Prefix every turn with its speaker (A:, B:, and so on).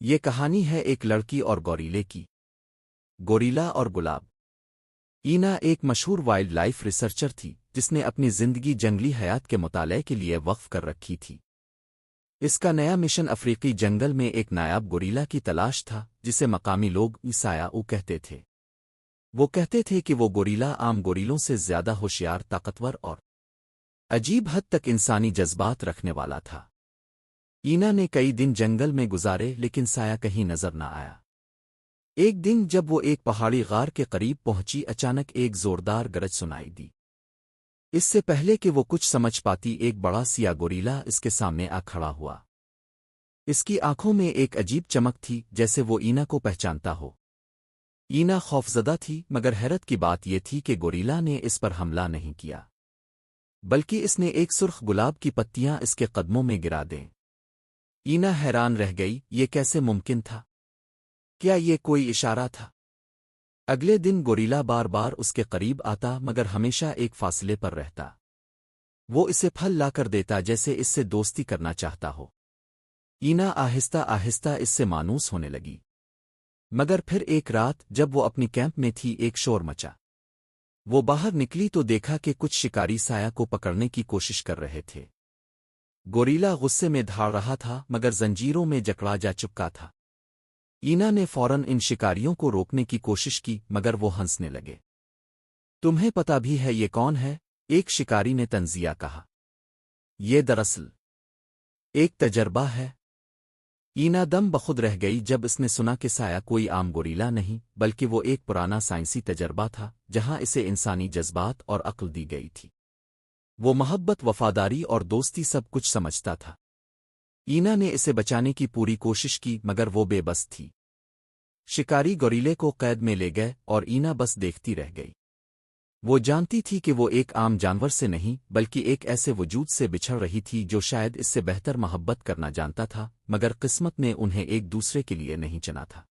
A: یہ کہانی ہے ایک لڑکی اور گوریلے کی۔ گوریلا اور گلاب۔ اینا ایک مشہور وائلڈ لائف ریسرچر تھی جس نے اپنی زندگی جنگلی حیات کے مطالعے کے لیے وقف کر رکھی تھی۔ اس کا نیا مشن افریقی جنگل میں ایک نایاب گوریلا کی تلاش تھا جسے مقامی لوگ عیسایہ کہتے تھے۔ وہ کہتے تھے کہ وہ گوریلا عام گوریلوں سے زیادہ ہوشیار، طاقتور اور عجیب حد تک انسانی جذبات رکھنے والا تھا۔ اینا نے کئی دن جنگل میں گزارے لیکن سایہ کہیں نظر نہ آیا۔ ایک دن جب وہ ایک پہاڑی غار کے قریب پہنچی، اچانک ایک زوردار گرج سنائی دی۔ اس سے پہلے کہ وہ کچھ سمجھ پاتی، ایک بڑا سیاہ گوریلا اس کے سامنے آ کھڑا ہوا۔ اس کی آنکھوں میں ایک عجیب چمک تھی، جیسے وہ اینا کو پہچانتا ہو۔ اینا خوفزدہ تھی، مگر حیرت کی بات یہ تھی کہ گوریلا نے اس پر حملہ نہیں کیا، بلکہ اس نے ایک سرخ گلاب کی پتیاں اس کے قدموں میں گرا دیں۔ اینا حیران رہ گئی، یہ کیسے ممکن تھا؟ کیا یہ کوئی اشارہ تھا؟ اگلے دن گوریلا بار بار اس کے قریب آتا، مگر ہمیشہ ایک فاصلے پر رہتا۔ وہ اسے پھل لا کر دیتا جیسے اس سے دوستی کرنا چاہتا ہو۔ اینا آہستہ آہستہ اس سے مانوس ہونے لگی۔ مگر پھر ایک رات جب وہ اپنی کیمپ میں تھی، ایک شور مچا۔ وہ باہر نکلی تو دیکھا کہ کچھ شکاری سایہ کو پکڑنے کی کوشش کر رہے تھے۔ گوریلا غصے میں دھاڑ رہا تھا، مگر زنجیروں میں جکڑا جا چکا تھا۔ اینا نے فوراً ان شکاریوں کو روکنے کی کوشش کی، مگر وہ ہنسنے لگے۔ تمہیں پتہ بھی ہے یہ کون ہے؟ ایک شکاری نے تنزیہ کہا۔ یہ دراصل ایک تجربہ ہے۔ اینا دم بخود رہ گئی جب اس نے سنا کہ سایہ کوئی عام گوریلا نہیں، بلکہ وہ ایک پرانا سائنسی تجربہ تھا جہاں اسے انسانی جذبات اور عقل دی گئی تھی۔ وہ محبت، وفاداری اور دوستی سب کچھ سمجھتا تھا۔ اینا نے اسے بچانے کی پوری کوشش کی، مگر وہ بے بس تھی۔ شکاری گوریلے کو قید میں لے گئے اور اینا بس دیکھتی رہ گئی۔ وہ جانتی تھی کہ وہ ایک عام جانور سے نہیں، بلکہ ایک ایسے وجود سے بچھڑ رہی تھی جو شاید اس سے بہتر محبت کرنا جانتا تھا، مگر قسمت نے انہیں ایک دوسرے کے لیے نہیں چنا تھا۔